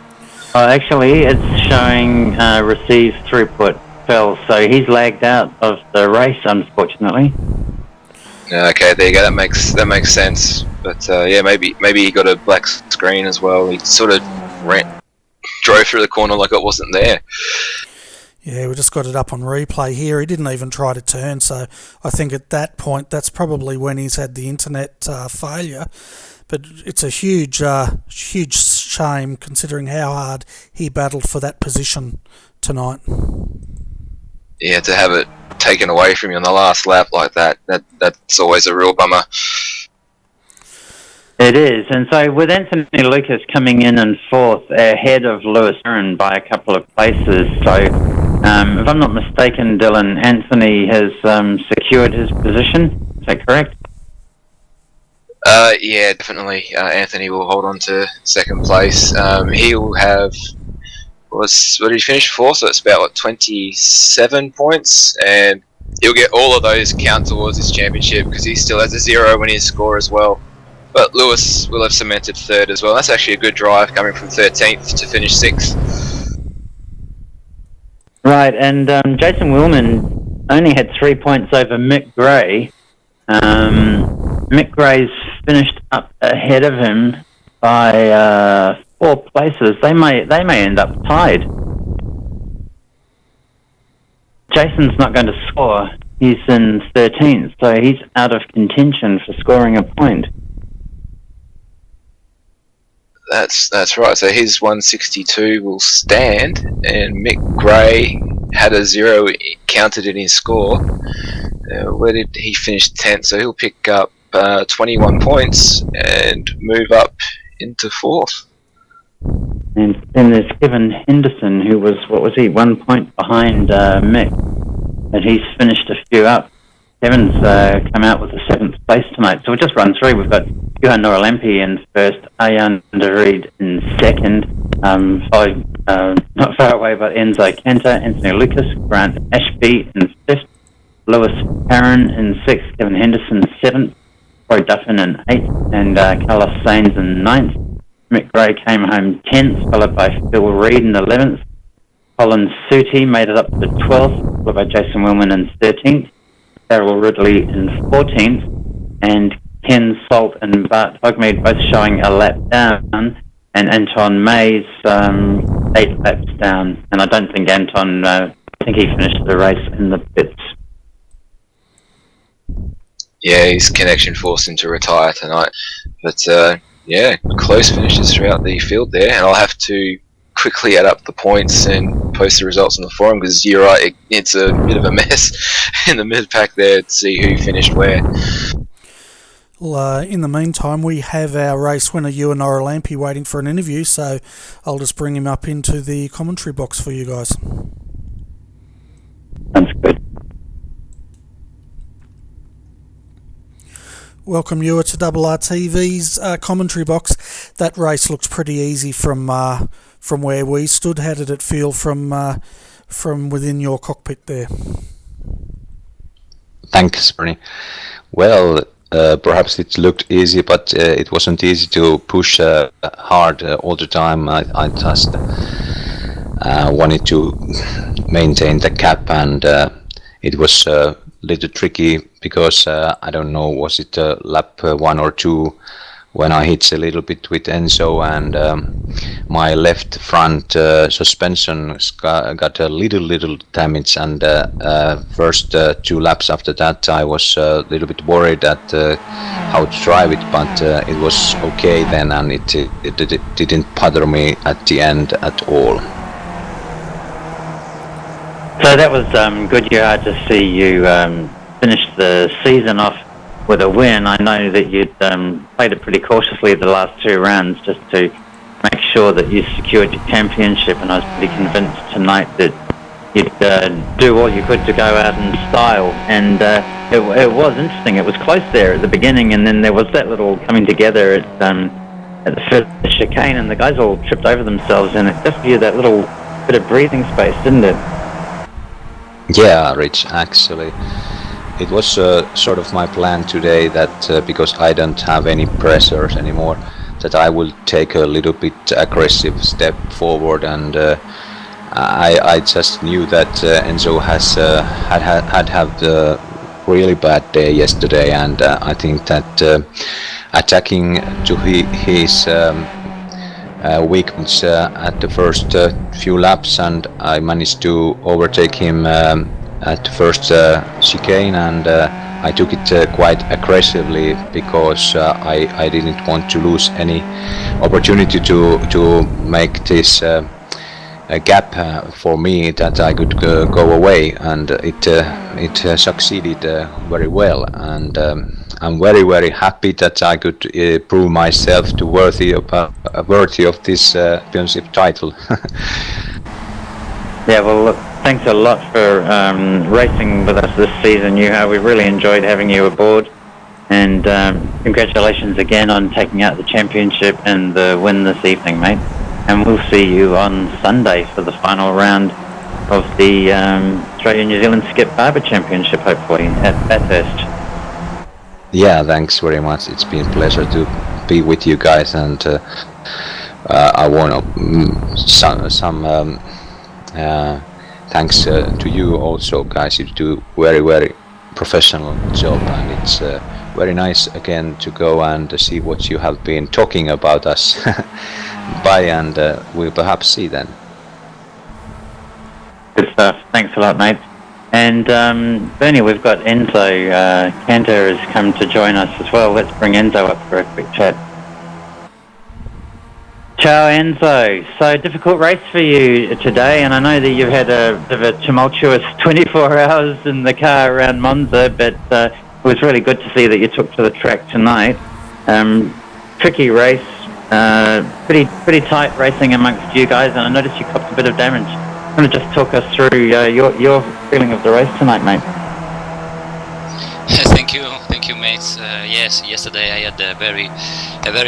[SPEAKER 2] Actually, it's showing received throughput fell, so he's lagged out of the race, unfortunately.
[SPEAKER 3] Okay, there you go. That makes sense. But yeah, maybe he got a black screen as well. He sort of drove through the corner like it wasn't there.
[SPEAKER 1] Yeah, we just got it up on replay here. He didn't even try to turn, so I think at that point that's probably when he's had the internet failure. But it's a huge shame considering how hard he battled for that position tonight.
[SPEAKER 3] Yeah, to have it taken away from you on the last lap like that's always a real bummer.
[SPEAKER 2] It is, and so with Anthony Lucas coming in 4th ahead of Lewis Aaron by a couple of places, so if I'm not mistaken, Dylan, Anthony has secured his position, is that correct?
[SPEAKER 3] Yeah, definitely. Anthony will hold on to 2nd place. He'll have... what did he finish 4th? So it's about 27 points, and he'll get all of those count towards his championship because he still has a 0 in his score as well. But Lewis will have cemented 3rd as well. That's actually a good drive coming from 13th to finish 6th.
[SPEAKER 2] Right, and Jason Willman only had 3 points over Mick Gray. Mick Gray's finished up ahead of him by 4 places. They may end up tied. Jason's not going to score. He's in 13th, so he's out of contention for scoring a point.
[SPEAKER 3] That's right. So his 162 will stand, and Mick Gray had a 0 counted in his score. Where did he finish 10th? So he'll pick up 21 points and move up into 4th.
[SPEAKER 2] And then there's Kevin Henderson, who was, 1 point behind Mick, but he's finished a few up. Kevin's come out with the 7th place tonight. So we'll just run through. We've got Johan Noralampi in first, Arjan de Reed in second, followed not far away but Enzo Cantor, Anthony Lucas, Grant Ashby in 5th, Lewis Perrin in 6th, Kevin Henderson 7th, Roy Duffin in 8th, and Carlos Sainz in 9th. Mick Gray came home 10th, followed by Phil Reed in 11th. Colin Suti made it up to 12th, followed by Jason Willman in 13th. Darryl Ridley in 14th, and Ken Salt and Bart Hogmead both showing a lap down, and Anton Mays 8 laps down. And I don't think Anton, I think he finished the race in the pits.
[SPEAKER 3] Yeah, his connection forced him to retire tonight. But yeah, close finishes throughout the field there, and I'll have to quickly add up the points and post the results on the forum, because you're right, it's a bit of a mess in the mid-pack there to see who finished where.
[SPEAKER 1] Well, in the meantime, we have our race winner, Ewan Noralampi, waiting for an interview, so I'll just bring him up into the commentary box for you guys.
[SPEAKER 2] That's good.
[SPEAKER 1] Welcome, Ewan, to RRTV's commentary box. That race looks pretty easy from where we stood. How did it feel from within your cockpit there?
[SPEAKER 4] Thanks, Bernie. Well, perhaps it looked easy, but it wasn't easy to push hard all the time. I just wanted to maintain the gap, and it was a little tricky because I don't know, was it lap 1 or 2 when I hit a little bit with Enzo, and my left front suspension got a little damage, and first 2 laps after that I was a little bit worried at how to drive it, but it was okay then, and it didn't bother me at the end at all.
[SPEAKER 2] So that was good, Gerard, to see you finish the season off with a win. I know that you'd played it pretty cautiously the last 2 rounds just to make sure that you secured your championship, and I was pretty convinced tonight that you'd do all you could to go out in style, and it was interesting. It was close there at the beginning, and then there was that little coming together at the first chicane, and the guys all tripped over themselves, and it just gave you that little bit of breathing space, didn't it?
[SPEAKER 4] Yeah, Rich, actually. It was sort of my plan today that because I don't have any pressures anymore, that I will take a little bit aggressive step forward, and I just knew that Enzo has had a really bad day yesterday, and I think that attacking to his weakness at the first few laps, and I managed to overtake him at the first chicane, and I took it quite aggressively because I didn't want to lose any opportunity to make this a gap for me that I could go away, and it succeeded very well, and I'm very happy that I could prove myself to worthy of this championship title.
[SPEAKER 2] Yeah, well, look, thanks a lot for racing with us this season, Yuha. We really enjoyed having you aboard, and congratulations again on taking out the championship and the win this evening, mate. And we'll see you on Sunday for the final round of the Australia-New Zealand Skip Barber Championship, hopefully, at Bathurst.
[SPEAKER 4] Yeah, thanks very much. It's been a pleasure to be with you guys, and I want some thanks to you also, guys. You do very professional job, and it's very nice again to go and see what you have been talking about us. Bye, and we'll perhaps see then.
[SPEAKER 2] Good stuff. Thanks a lot, mate. And Bernie, we've got Enzo Cantor has come to join us as well. Let's bring Enzo up for a quick chat. Ciao Enzo. So difficult race for you today, and I know that you've had a bit of a tumultuous 24 hours in the car around Monza, but it was really good to see that you took to the track tonight. Tricky race, pretty tight racing amongst you guys, and I noticed you copped a bit of damage. Want to just talk us through your feeling of the race tonight, mate?
[SPEAKER 5] Thank you, mates. Yes, yesterday I had a very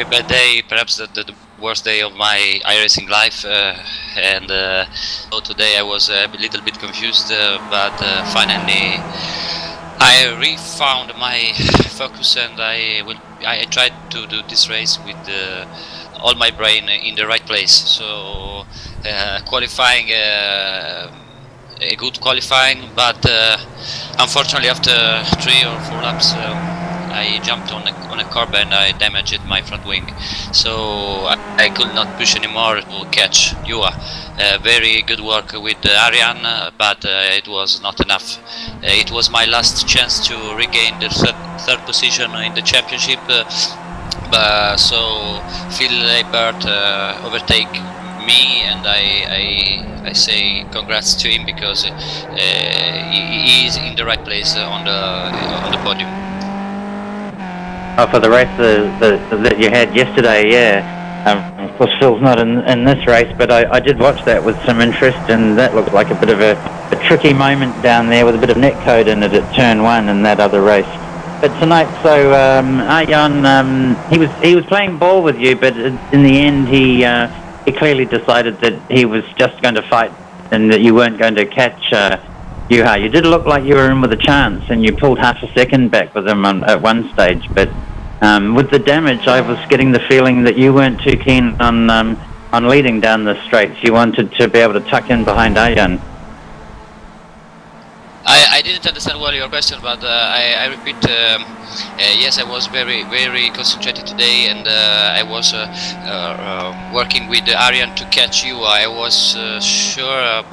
[SPEAKER 5] bad day, perhaps the worst day of my iRacing life, and so today I was a little bit confused, but finally I refound my focus, and I tried to do this race with all my brain in the right place. So qualifying, a good qualifying, but unfortunately after 3 or 4 laps I jumped on a curb and I damaged my front wing, so I could not push anymore to catch Yua. Very good work with Arian, but it was not enough. It was my last chance to regain the third position in the championship, so Phil Leibert overtake me, and I say congrats to him, because he is in the right place on the podium.
[SPEAKER 2] For the race that you had yesterday, yeah. Of course, Phil's not in this race, but I did watch that with some interest, and that looked like a bit of a tricky moment down there with a bit of netcode in it at turn 1 in that other race. But tonight, so Arjan, he was playing ball with you, but in the end he clearly decided that he was just going to fight and that you weren't going to catch Juha. You did look like you were in with a chance, and you pulled half a second back with him at one stage, but with the damage, I was getting the feeling that you weren't too keen on leading down the straights. You wanted to be able to tuck in behind Arjan.
[SPEAKER 5] I didn't understand well your question, but I repeat, yes, I was very concentrated today, and I was working with Arian to catch you. I was sure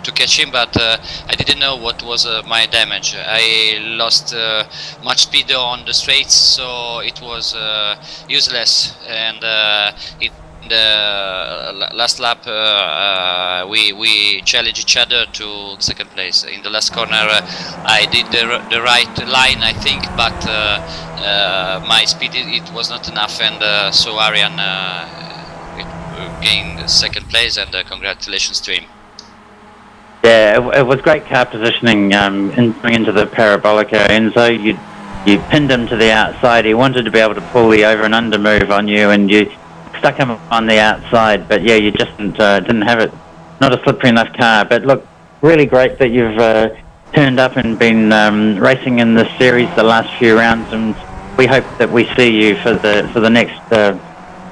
[SPEAKER 5] to catch him, but I didn't know what was my damage. I lost much speed on the straights, so it was useless, and the last lap we challenged each other to second place. In the last corner I did the right line, I think, but my speed it was not enough, and so Arian gained second place, and congratulations to him.
[SPEAKER 2] Yeah, it was great car positioning into the Parabolica, Enzo. You pinned him to the outside. He wanted to be able to pull the over and under move on you, and you stuck him on the outside, but yeah, you just didn't have it. Not a slippery enough car. But look, really great that you've turned up and been racing in this series the last few rounds, and we hope that we see you for the next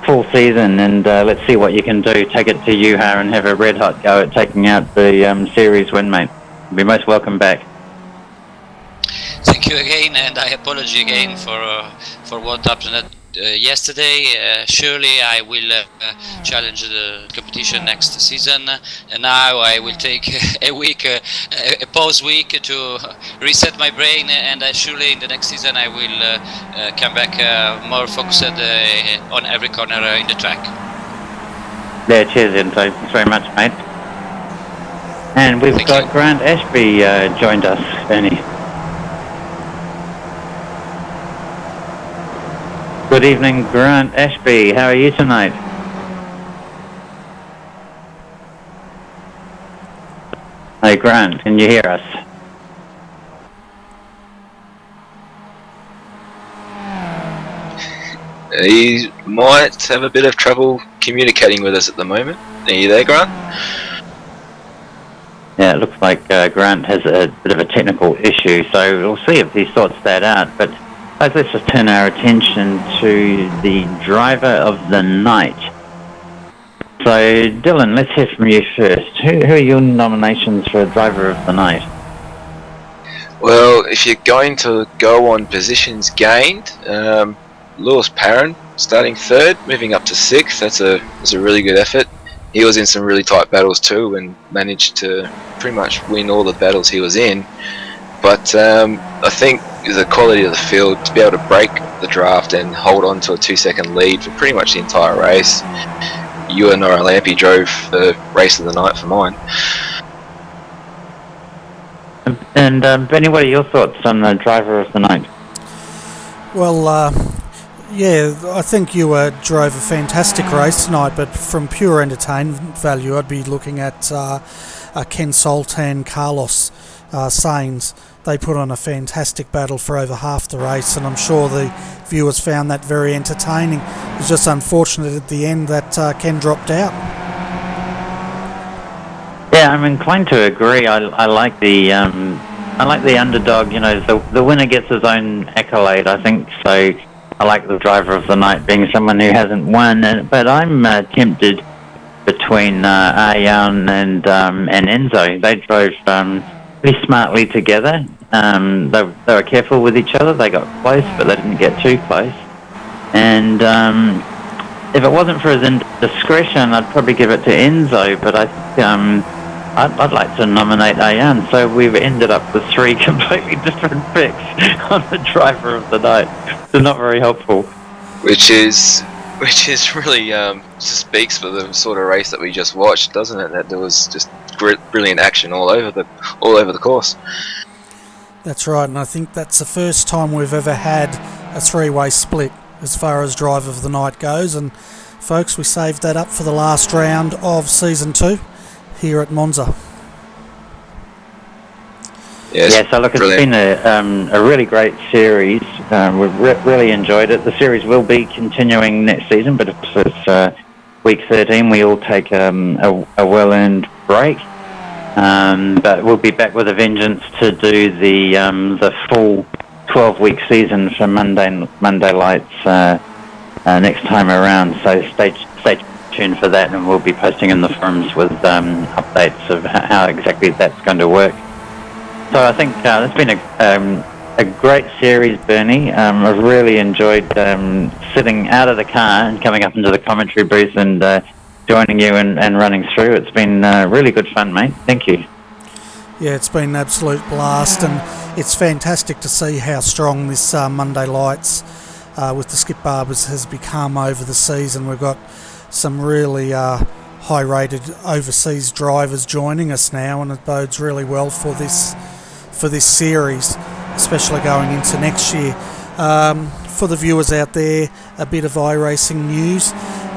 [SPEAKER 2] full season, and let's see what you can do. Take it to Juha and have a red hot go at taking out the series win, mate. You'll be most welcome back.
[SPEAKER 5] Thank you again, and I apologize again for what happened yesterday. Surely I will challenge the competition next season, and now I will take a week, a pause week to reset my brain, and surely in the next season I will come back more focused on every corner in the track.
[SPEAKER 2] Yeah, cheers, Enzo. Thanks very much, mate. And we've got Grant Ashby joined us, Bernie. Good evening, Grant Ashby. How are you tonight? Hey, Grant, can you hear us?
[SPEAKER 3] He might have a bit of trouble communicating with us at the moment. Are you there, Grant?
[SPEAKER 2] Yeah, it looks like Grant has a bit of a technical issue, so we'll see if he sorts that out. But let's just turn our attention to the driver of the night. So, Dylan, let's hear from you first. Who are your nominations for driver of the night?
[SPEAKER 3] Well, if you're going to go on positions gained, Lewis Parron starting third, moving up to sixth. That's a really good effort. he was in some really tight battles too, and managed to pretty much win all the battles he was in. But I think the quality of the field, to be able to break the draft and hold on to a 2-second lead for pretty much the entire race. Ewan Lampe drove the race of the night for mine.
[SPEAKER 2] And Benny, what are your thoughts on the driver of the night?
[SPEAKER 1] Well, yeah, I think you drove a fantastic race tonight, but from pure entertainment value, I'd be looking at Ken Soltan, Carlos Sainz. They put on a fantastic battle for over half the race, and I'm sure the viewers found that very entertaining. It was just unfortunate at the end that Ken dropped out.
[SPEAKER 2] Yeah, I'm inclined to agree. I like the underdog. You know, the winner gets his own accolade, I think. So I like the driver of the night being someone who hasn't won. But I'm tempted between Arjan and Enzo. They drove pretty smartly together. They were careful with each other. They got close, but they didn't get too close. And if it wasn't for his indiscretion, I'd probably give it to Enzo. But I think I'd like to nominate Arjan. So we've ended up with 3 completely different picks on the driver of the night. So not very helpful.
[SPEAKER 3] Which is really just speaks for the sort of race that we just watched, doesn't it? That there was just brilliant action all over the course.
[SPEAKER 1] That's right, and I think that's the first time we've ever had a 3-way split as far as driver of the night goes. And folks, we saved that up for the last round of season 2 here at Monza.
[SPEAKER 3] Yes,
[SPEAKER 2] yeah, so look, it's been a really great series. We've really enjoyed it. The series will be continuing next season, but it's week 13. We all take a well-earned break. But we'll be back with a vengeance to do the full 12-week season for Monday Lights next time around. So stay tuned for that, and we'll be posting in the forums with updates of how exactly that's going to work. So I think it's been a great series, Bernie. I've really enjoyed sitting out of the car and coming up into the commentary booth and joining you and running through. It's been really good fun, mate. Thank you.
[SPEAKER 1] Yeah, it's been an absolute blast, and it's fantastic to see how strong this Monday Lights with the Skip Barbers has become over the season. We've got some really high-rated overseas drivers joining us now, and it bodes really well for this series, especially going into next year. For the viewers out there, a bit of iRacing news.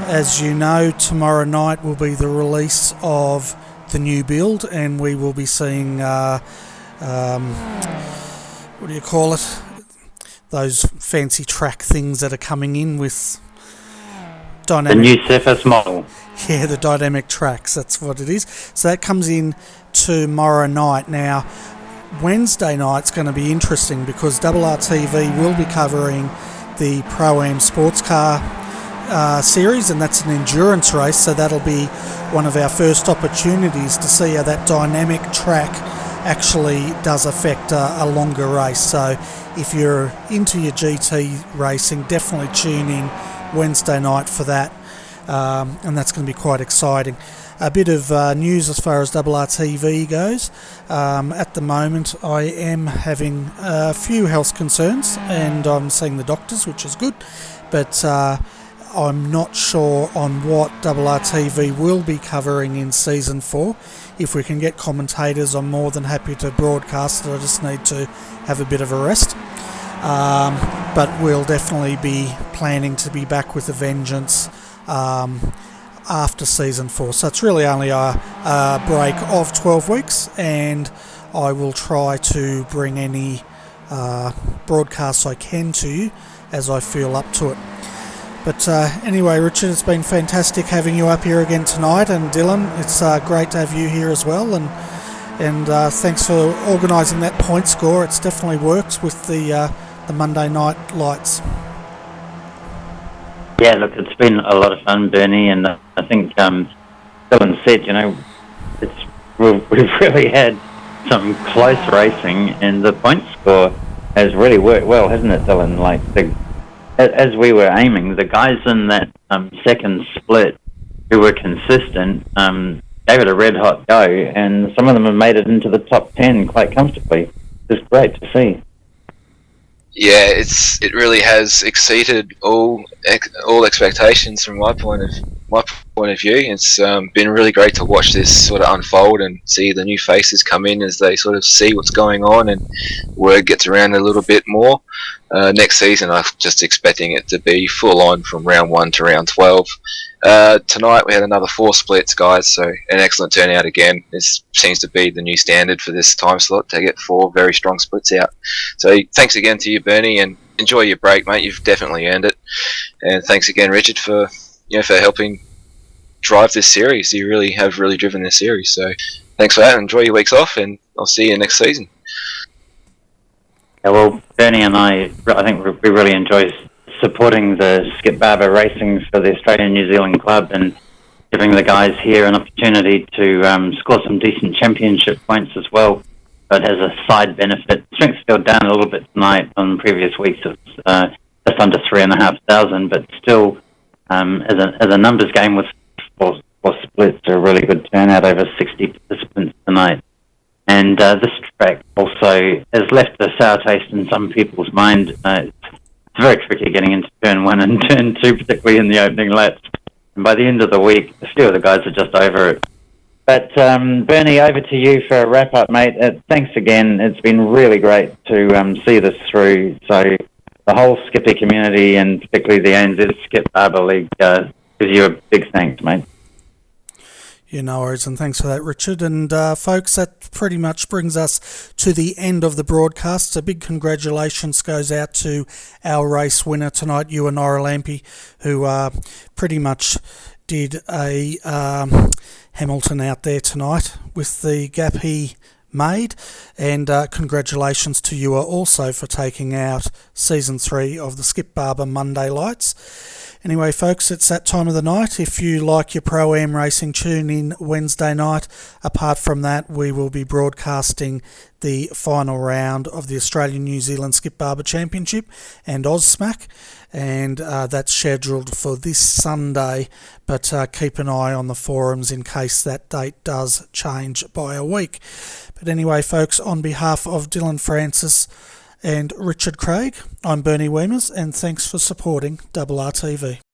[SPEAKER 1] As you know, tomorrow night will be the release of the new build, and we will be seeing what do you call it? Those fancy track things that are coming in with dynamic.
[SPEAKER 2] The new Cephas model.
[SPEAKER 1] Yeah, the dynamic tracks. That's what it is. So that comes in tomorrow night. Now, Wednesday night's going to be interesting because RRTV will be covering the Pro-Am Sports Car series, and that's an endurance race, so that'll be one of our first opportunities to see how that dynamic track actually does affect a longer race. So if you're into your GT racing, definitely tune in Wednesday night for that, and that's going to be quite exciting. A bit of news as far as RRTV goes. At the moment I am having a few health concerns and I'm seeing the doctors, which is good, but I'm not sure on what RRTV will be covering in Season 4. If we can get commentators, I'm more than happy to broadcast it. I just need to have a bit of a rest. But we'll definitely be planning to be back with a vengeance after Season 4. So it's really only a break of 12 weeks, and I will try to bring any broadcasts I can to you as I feel up to it. But anyway, Richard, it's been fantastic having you up here again tonight, and Dylan, it's great to have you here as well, and thanks for organising that point score. It's definitely worked with the Monday Night Lights.
[SPEAKER 2] Yeah, look, it's been a lot of fun, Bernie, and I think Dylan said, you know, we've really had some close racing, and the point score has really worked well, hasn't it, Dylan? Like, as we were aiming, the guys in that second split who were consistent, gave it a red hot go, and some of them have made it into the top 10 quite comfortably. It's great to see.
[SPEAKER 3] Yeah, it really has exceeded all expectations from my point of view. It's been really great to watch this sort of unfold and see the new faces come in as they sort of see what's going on and word gets around a little bit more. Next season, I'm just expecting it to be full on from round 1 to round 12. Tonight we had another 4 splits, guys, so an excellent turnout again. This seems to be the new standard for this time slot, to get 4 very strong splits out. So thanks again to you, Bernie, and enjoy your break, mate. You've definitely earned it. And thanks again, Richard, for helping drive this series. You really have driven this series. So thanks for that. Enjoy your weeks off, and I'll see you next season.
[SPEAKER 2] Yeah, well, Bernie and I think we really enjoy supporting the Skip Barber Racing for the Australian New Zealand Club and giving the guys here an opportunity to score some decent championship points as well. But as a side benefit, strength's still down a little bit tonight. On previous weeks it's just under 3,500, but still as a numbers game with four splits, a really good turnout, over 60 participants tonight. And this track also has left a sour taste in some people's mind. It's very tricky getting into turn 1 and turn 2, particularly in the opening laps. And by the end of the week, a few of the guys are just over it. But Bernie, over to you for a wrap-up, mate. Thanks again. It's been really great to see this through. So the whole Skippy community, and particularly the ANZ Skip Barber League, gives you a big thanks, mate.
[SPEAKER 1] Yeah, no worries, and thanks for that, Richard. And folks, that pretty much brings us to the end of the broadcast. A big congratulations goes out to our race winner tonight, Ewan Lampe, who pretty much did a Hamilton out there tonight with the gap he made. And congratulations to you also for taking out Season 3 of the Skip Barber Monday Lights. Anyway, folks, it's that time of the night. If you like your Pro-Am racing, tune in Wednesday night. Apart from that, we will be broadcasting the final round of the Australian New Zealand Skip Barber Championship and AusSmack, and that's scheduled for this Sunday, but keep an eye on the forums in case that date does change by a week. But anyway, folks, on behalf of Dylan Francis and Richard Craig, I'm Bernie Wiemers, and thanks for supporting RRTV.